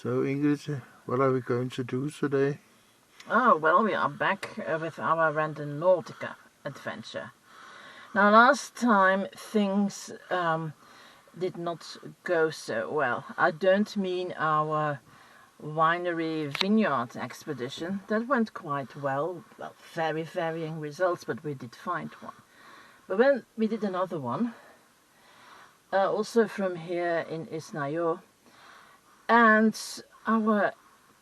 So Ingrid, what are we going to do today? Oh, well, we are back with our randonautica adventure. Now, last time things did not go so well. I don't mean our winery vineyard expedition. That went quite well. Well, very varying results, but we did find one. But when we did another one, also from here in Isnayo, and our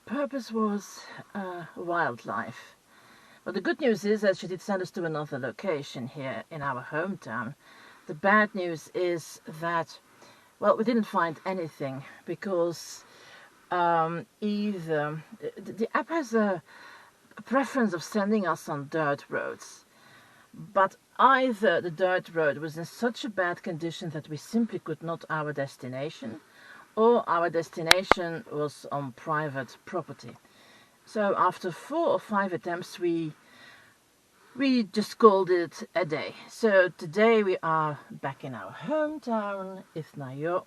purpose was wildlife. But the good news is that she did send us to another location here in our hometown. The bad news is that, well, we didn't find anything because either the app has a preference of sending us on dirt roads, but either the dirt road was in such a bad condition that we simply could not our destination, or our destination was on private property. So after 4 or 5 attempts, we just called it a day. So today we are back in our hometown, Isnayo.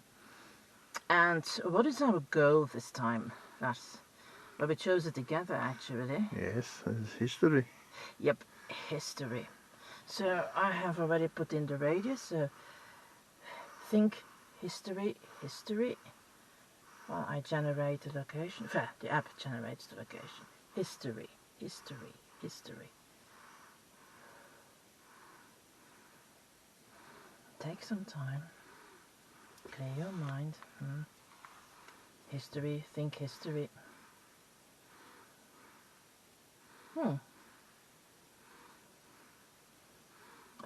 And what is our goal this time, Lars? Well, we chose it together, actually. Yes, it's history. Yep, history. So I have already put in the radius. So think history, history. Well, I generate the location. Enfin, the app generates the location. History, history, history. Take some time. Clear your mind. History, think history.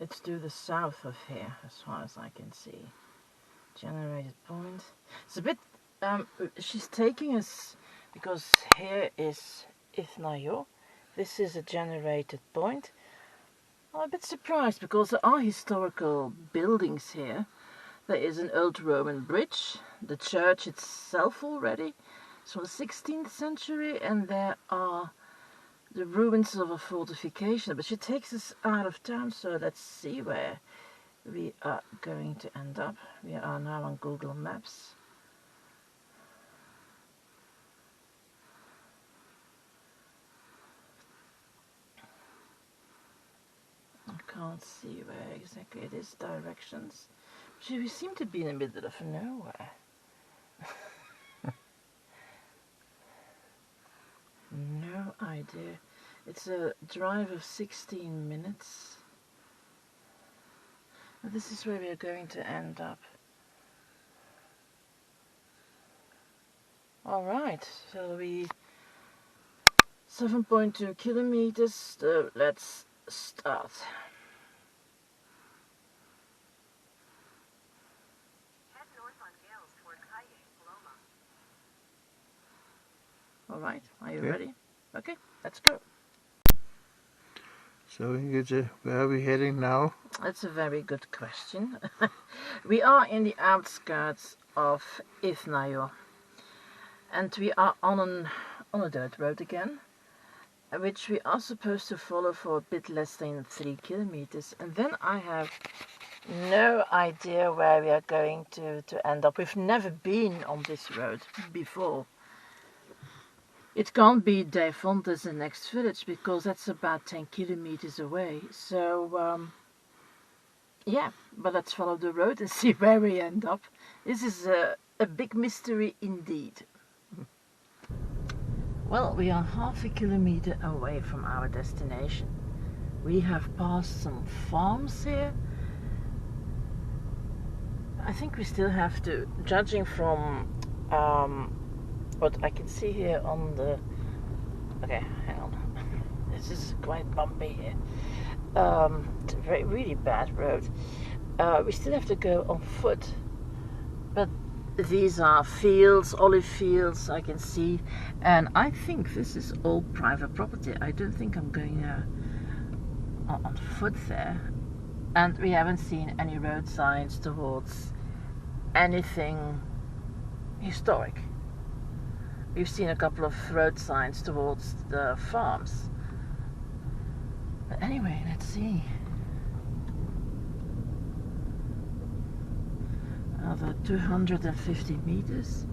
It's to the south of here, as far as I can see. Generated point. It's a bit... she's taking us... Because here is Isnayo. This is a generated point. I'm a bit surprised because there are historical buildings here. There is an old Roman bridge, the church itself already. It's from the 16th century, and there are the ruins of a fortification. But she takes us out of town, so let's see where we are going to end up. We are now on Google Maps. I can't see where exactly it is, directions. We seem to be in the middle of nowhere. No idea. It's a drive of 16 minutes. This is where we are going to end up. Alright, so 7.2 kilometers, so let's start. Alright, are you ready? Okay, let's go. So Ingrid, where are we heading now? That's a very good question. We are in the outskirts of Isnayo, and we are on a dirt road again, which we are supposed to follow for a bit less than 3 kilometers, and then I have no idea where we are going to end up. We've never been on this road before. It can't be De Fontes, the next village, because that's about 10 kilometers away. So, yeah, but let's follow the road and see where we end up. This is a big mystery indeed. Well, we are half a kilometer away from our destination. We have passed some farms here. I think we still have to, judging from what I can see here on the... Okay, hang on. This is quite bumpy here. It's a really bad road. We still have to go on foot. But these are fields, olive fields, I can see. And I think this is all private property. I don't think I'm going on foot there. And we haven't seen any road signs towards anything historic. We've seen a couple of road signs towards the farms. But anyway, let's see. Another 250 meters.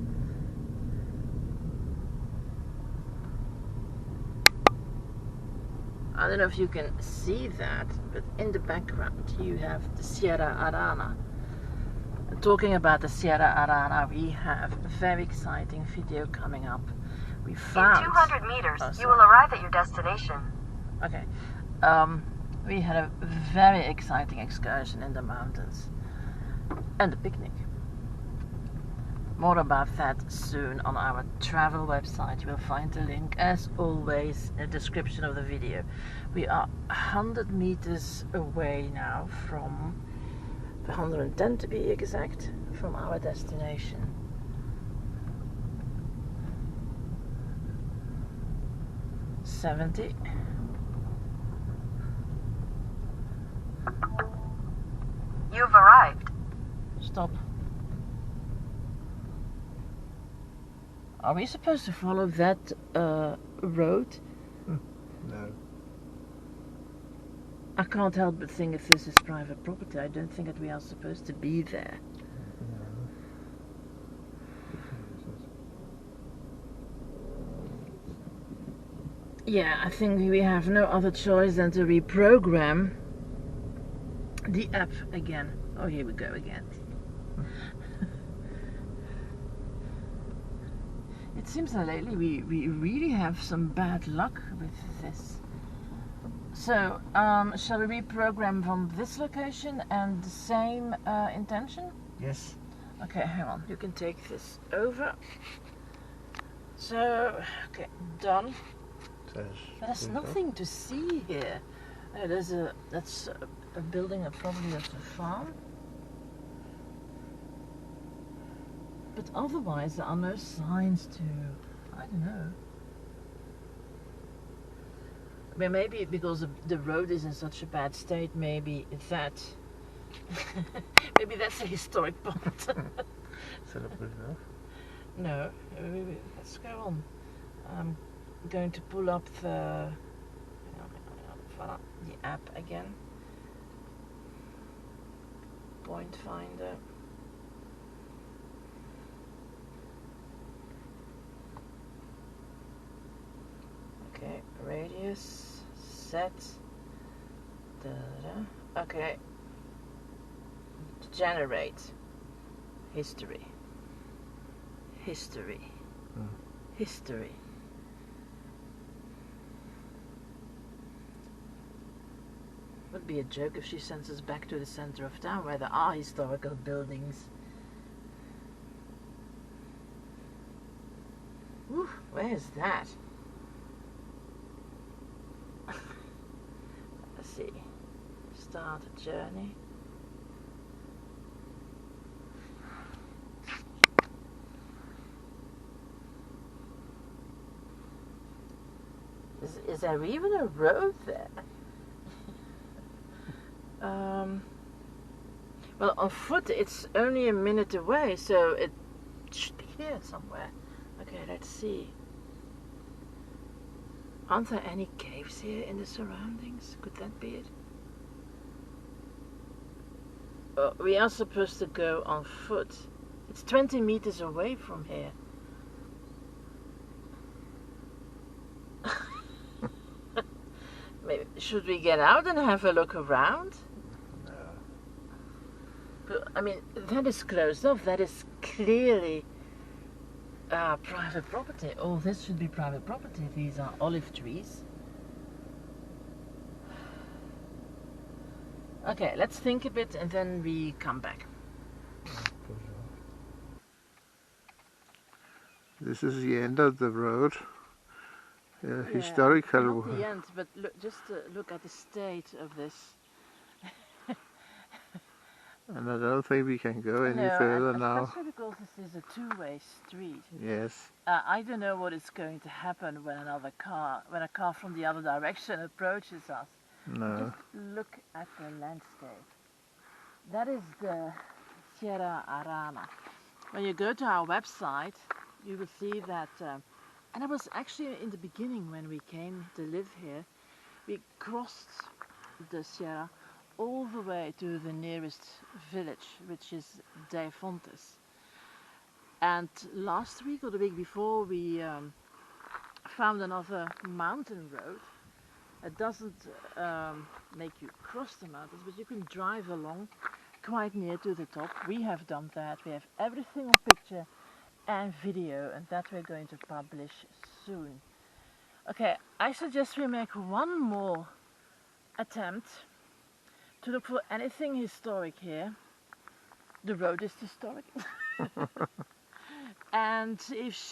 don't know if you can see that, but in the background you have the Sierra Arana. Talking about the Sierra Arana, we have a very exciting video coming up. We found... In 200 meters, you will arrive at your destination. Okay. We had a very exciting excursion in the mountains. And a picnic. More about that soon on our travel website. You will find the link, as always, in the description of the video. We are 100 meters away now from, 110 to be exact, from our destination. $70. You've arrived. Stop. Are we supposed to follow that road? No. I can't help but think if this is private property, I don't think that we are supposed to be there. Yeah, I think we have no other choice than to reprogram the app again. Oh, here we go again. It seems that lately we really have some bad luck with this. So, shall we reprogram from this location and the same intention? Yes. Okay, hang on. You can take this over. So, okay, done. There's nothing to see here. That's a building, probably of a farm. But otherwise, there are no signs to, I don't know. I mean, maybe because the road is in such a bad state, maybe that, maybe that's a historic part. Is that up good enough? No, let's go on. I'm going to pull up the app again. Point finder. Okay, radius, set, okay, generate, history, history. Would be a joke if she sends us back to the center of town where there are historical buildings. Whew, where is that? Let's see. Start a journey. Is there even a road there? Well, on foot it's only a minute away, so it should be here somewhere. Okay, let's see. Aren't there any caves here in the surroundings? Could that be it? Oh, we are supposed to go on foot. It's 20 meters away from here. Maybe, should we get out and have a look around? No. But, I mean, that is closed off. That is clearly private property. Oh, this should be private property. These are olive trees. Okay, let's think a bit and then we come back. This is the end of the road. Yeah, Historical. not the end, but just look at the state of this. And I don't think we can go any No, further and now. especially because this is a two-way street. Yes. I don't know what is going to happen when a car from the other direction approaches us. No. Just look at the landscape. That is the Sierra Arana. When you go to our website, you will see that, and it was actually in the beginning when we came to live here, we crossed the Sierra all the way to the nearest village, which is De Fontes. And last week or the week before, we found another mountain road It doesn't make you cross the mountains, but you can drive along quite near to the top. We have done that. We have everything on picture and video, and that we're going to publish soon. Okay, I suggest we make one more attempt to look for anything historic here. The road is historic. And if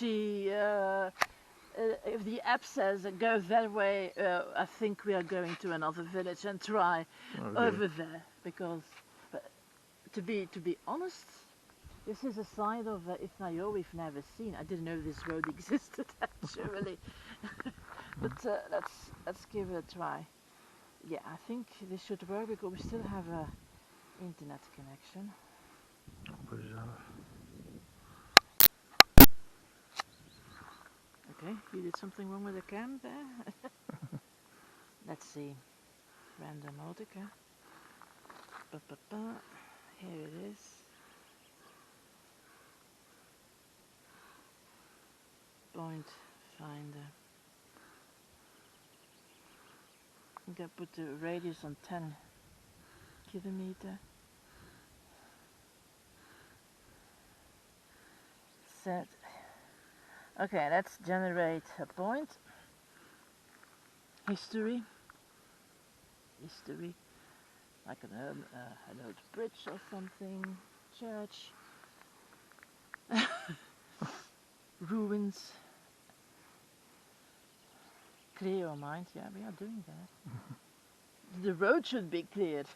the app says go that way, I think we are going to another village and try over there, because to be honest, this is a side of Ifnayo we've never seen. I didn't know this road existed actually. But let's give it a try. Yeah, I think this should work because we still have a internet connection. Okay, you did something wrong with the cam there. Let's see. Randonautica. Here it is. Point finder. I'm gonna put the radius on 10 kilometer. Set. Okay, let's generate a point. History, like an old bridge or something, church, ruins. Clear your mind, yeah, we are doing that. The road should be cleared.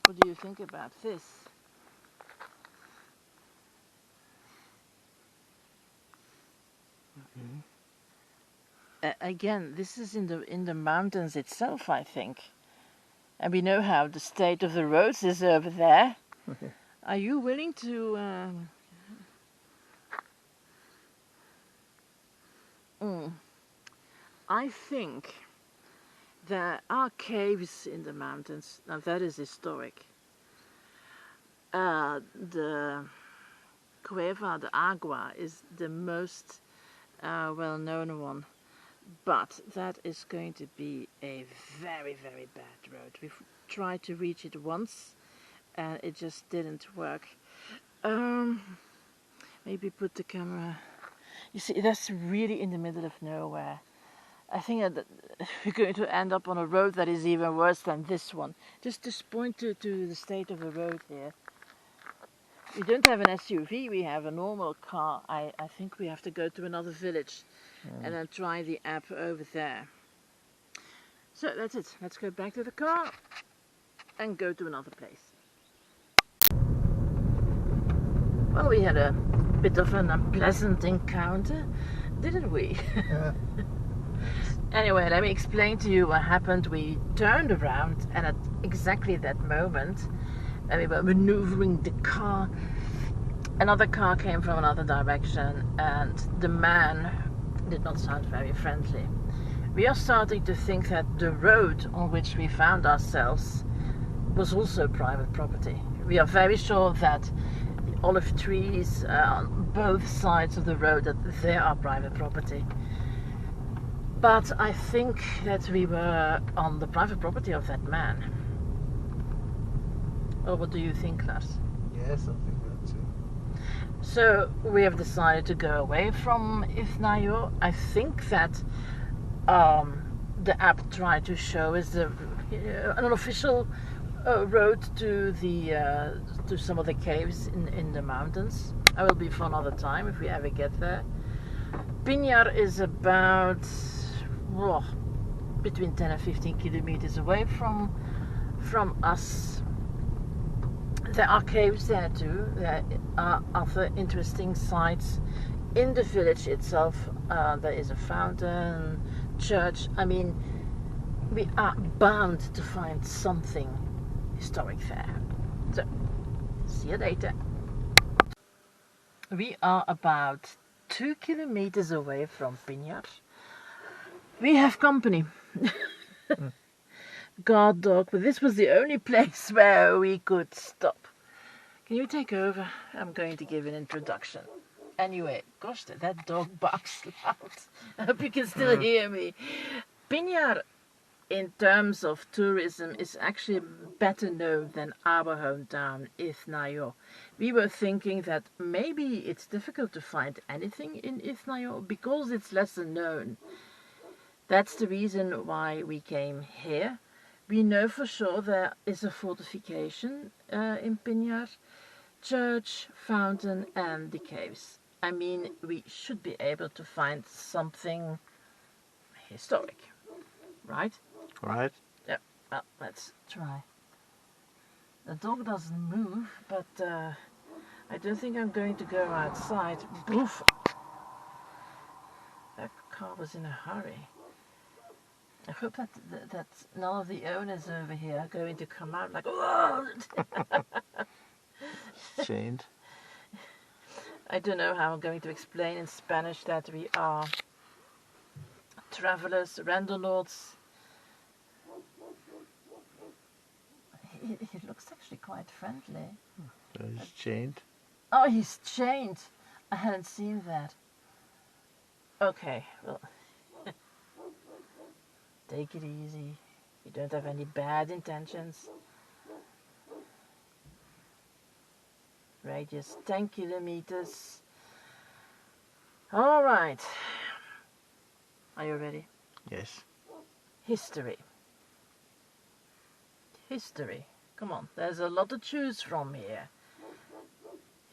What do you think about this? Again, this is in the mountains itself, I think. And we know how the state of the roads is over there. Okay. Are you willing to I think there are caves in the mountains. Now that is historic. The Cueva de Agua is the most well-known one, but that is going to be a very, very bad road. We've tried to reach it once and it just didn't work. Maybe put the camera. You see, that's really in the middle of nowhere. I think that we're going to end up on a road that is even worse than this one. Just point to the state of the road here. We don't have an SUV, we have a normal car. I think we have to go to another village and then try the app over there. So that's it. Let's go back to the car and go to another place. Well, we had a bit of an unpleasant encounter, didn't we? Yeah. Anyway, let me explain to you what happened. We turned around, and at exactly that moment, when we were maneuvering the car, another car came from another direction, and the man did not sound very friendly. We are starting to think that the road on which we found ourselves was also private property. We are very sure that the olive trees on both sides of the road, that they are private property. But I think that we were on the private property of that man. Or what do you think, Lars? Yes, I think that too. So we have decided to go away from Ifnayo. I think that the app tried to show us an unofficial road to to some of the caves in the mountains. I will be for another time if we ever get there. Pinar is about between 10 and 15 kilometers away from us. There are caves there too. There are other interesting sites in the village itself. There is a fountain, church. I mean, we are bound to find something historic there. So, see you later. We are about 2 kilometers away from Pinar. We have company. Guard dog, but this was the only place where we could stop. Can you take over? I'm going to give an introduction. Anyway, gosh, that dog barks loud. I hope you can still hear me. Pinar, in terms of tourism, is actually better known than our hometown, Ithnaio. We were thinking that maybe it's difficult to find anything in Ithnaio because it's lesser known. That's the reason why we came here. We know for sure there is a fortification in Pinar, church, fountain, and the caves. I mean, we should be able to find something historic, right? Right? Yeah, well, let's try. The dog doesn't move, but I don't think I'm going to go outside. Boof! That car was in a hurry. I hope that none of the owners over here are going to come out like, whoa! Chained. I don't know how I'm going to explain in Spanish that we are travelers, randonauts. He looks actually quite friendly. So he's chained. Oh, he's chained. I hadn't seen that. Okay, well, take it easy. You don't have any bad intentions. Radius 10 kilometers. All right. Are you ready? Yes. History. History. Come on, there's a lot to choose from here.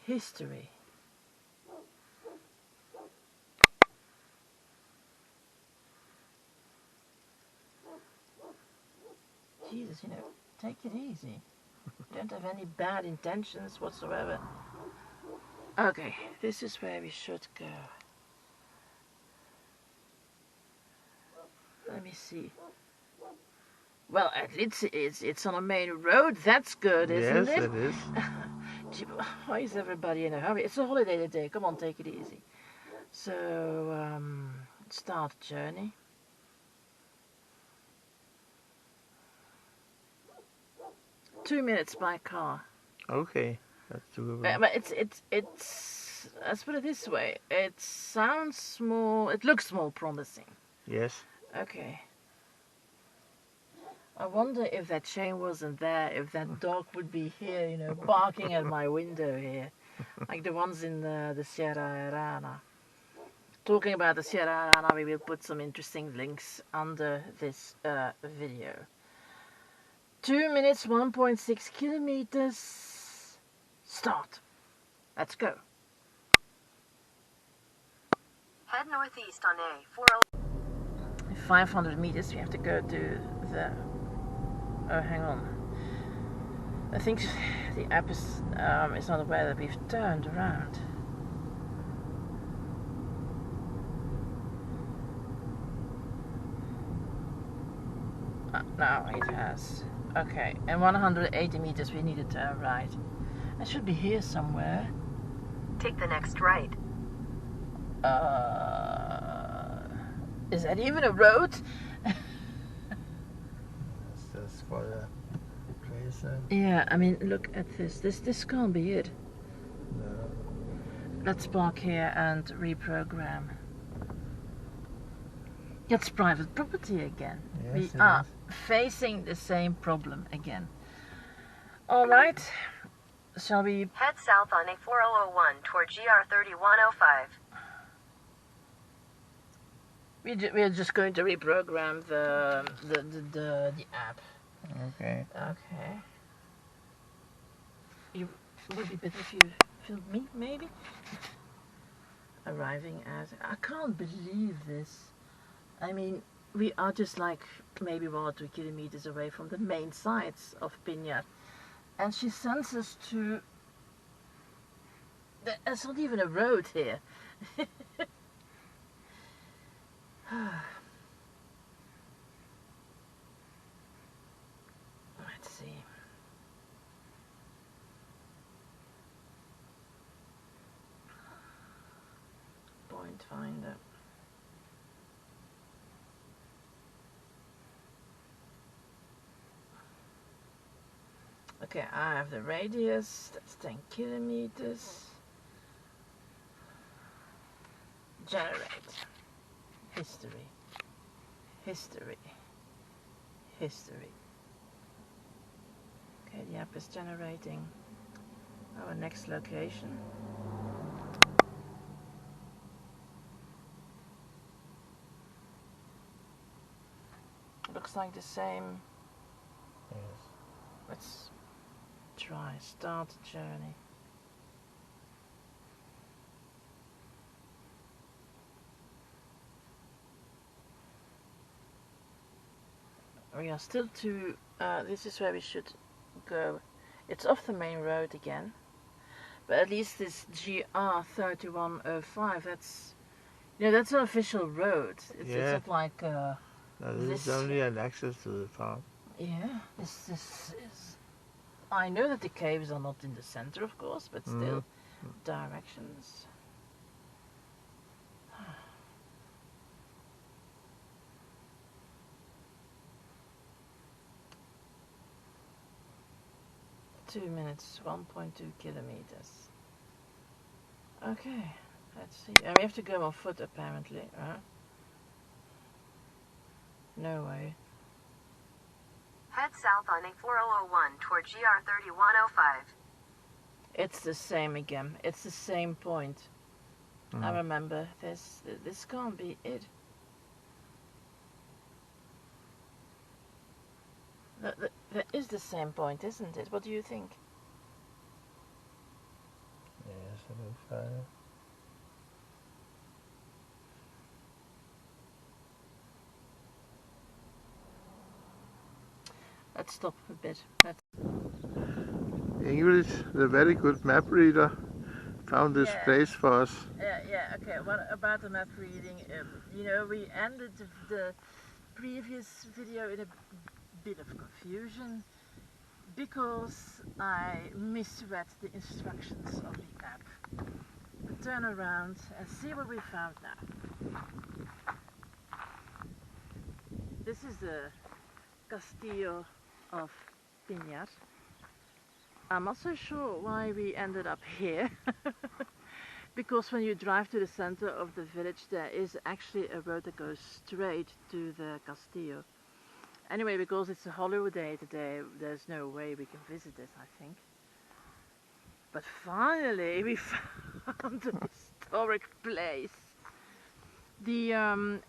History. Jesus, take it easy. You don't have any bad intentions whatsoever. Okay, this is where we should go. Let me see. Well, at least it's on a main road. That's good, isn't Yes, it? it is. Gee, why is everybody in a hurry? It's a holiday today. Come on, take it easy. So, start journey. Two minutes by car. Okay, that's doable. But it's. Let's put it this way. It sounds more. It looks more promising. Yes. Okay. I wonder if that chain wasn't there, if that dog would be here, barking at my window here, like the ones in the Sierra Arana. Talking about the Sierra Arana, we will put some interesting links under this video. 2 minutes, 1.6 kilometers. Start. Let's go. Head northeast on A40. 500 meters, we have to go to the... Oh, hang on. I think the app is not aware that we've turned around. Now it has. Okay, and 180 meters we need to turn right. I should be here somewhere. Take the next right. Is that even a road? That's for the place. Yeah, I mean, look at this. This can't be it. No. Let's park here and reprogram. It's private property again. Yes, We it are is. facing the same problem again. All right, shall we? Head south on A4001 toward GR 3105. We're just going to reprogram the app. Okay. Okay. It would be better if you filmed me, maybe. Arriving at. I can't believe this. I mean, we are just like maybe 1 or 2 kilometers away from the main sites of Pinar, and she sends us to. There's not even a road here. Let's see. Point finder. Okay, I have the radius, that's 10 kilometers. Generate. History. History. History. Okay, the app is generating our next location. Looks like the same. Yes. Let's try start journey. We are still to, this is where we should go. It's off the main road again, but at least this GR 3105, that's, that's an official road. It's not like, No, this is only an access to the farm. yeah, this is, I know that the caves are not in the center, of course, but still, directions. Two minutes, 1.2 kilometers. Okay, let's see. And we have to go on foot apparently, right? No way. Head south on A4001 toward GR 3105. It's the same again. It's the same point. I remember this. This can't be it. That is the same point, isn't it? What do you think? Yes, it looks like. Let's stop a bit. English, the very good map reader, found this place for us. Yeah, okay. What about the map reading? We ended the previous video in a bit of confusion because I misread the instructions of the app. But turn around and see what we found now. This is the Castillo of Piñar. I'm not so sure why we ended up here. Because when you drive to the center of the village, there is actually a road that goes straight to the Castillo. Anyway, because it's a holiday today, there's no way we can visit it, I think. But finally, we found a historic place.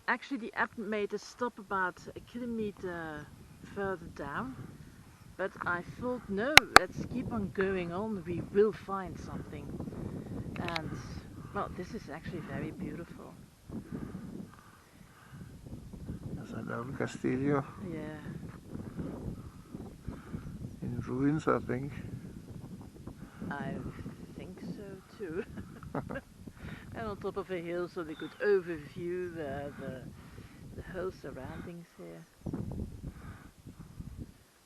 Actually, the app made a stop about a kilometer further down. But I thought, no, let's keep on going on, we will find something. And, well, this is actually very beautiful. That's another Castillo. Yeah. In ruins, I think. I think so too. And on top of a hill, so we could overview the whole surroundings here.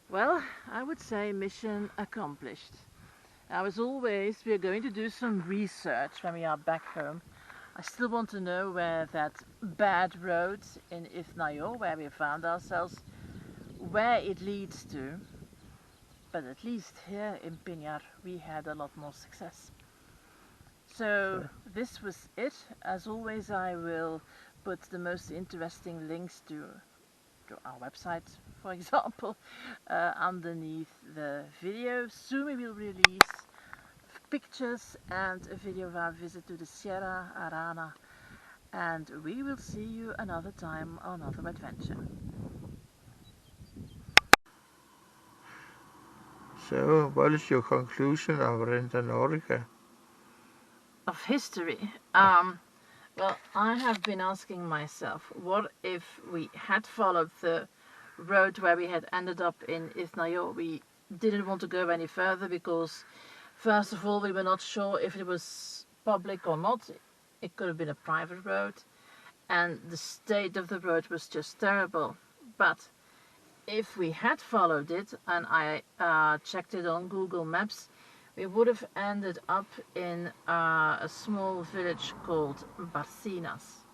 Well, I would say mission accomplished. Now, as always, we are going to do some research when we are back home. I still want to know where that bad road in Ifnayo, where we found ourselves, where it leads to. But at least here in Piñar we had a lot more success. So this was it. As always, I will put the most interesting links to our website, for example, underneath the video. Soon we will release pictures and a video of our visit to the Sierra Arana, and we will see you another time on another adventure. So, what is your conclusion of randonautica? Of history. Well, I have been asking myself, what if we had followed the road where we had ended up in Ifnayo? We didn't want to go any further because, first of all, we were not sure if it was public or not. It could have been a private road, and the state of the road was just terrible. But if we had followed it, and I checked it on Google Maps, we would have ended up in a small village called Barcinas.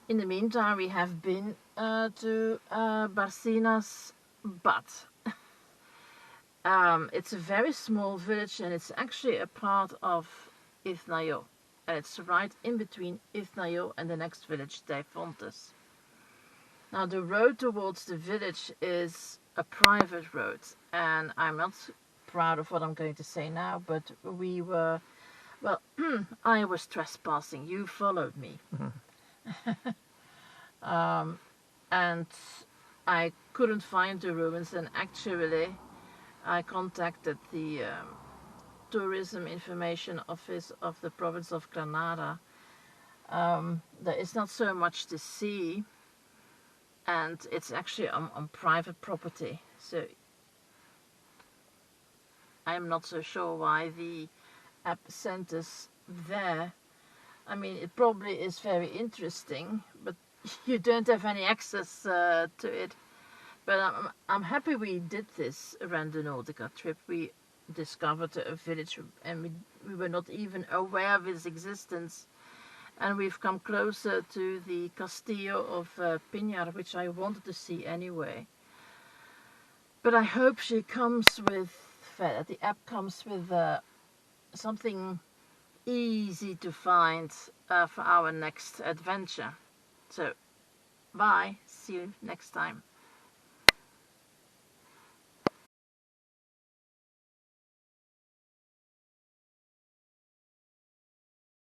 In the meantime, we have been to Barcinas, but It's a very small village, and it's actually a part of Ithnaio. And it's right in between Ithnaio and the next village, Deifontes. Now, the road towards the village is a private road, and I'm not proud of what I'm going to say now, but we were, well, I was trespassing. You followed me. And I couldn't find the ruins, and actually I contacted the tourism information office of the province of Granada. There is not so much to see, and it's actually on private property, so I'm not so sure why the app sent us there. I mean, it probably is very interesting, but you don't have any access to it. But I'm happy we did this randonautica trip. We discovered a village, and we were not even aware of its existence. And we've come closer to the Castillo of Pinar, which I wanted to see anyway. But I hope she comes with, the app comes with something easy to find for our next adventure. So, bye. See you next time.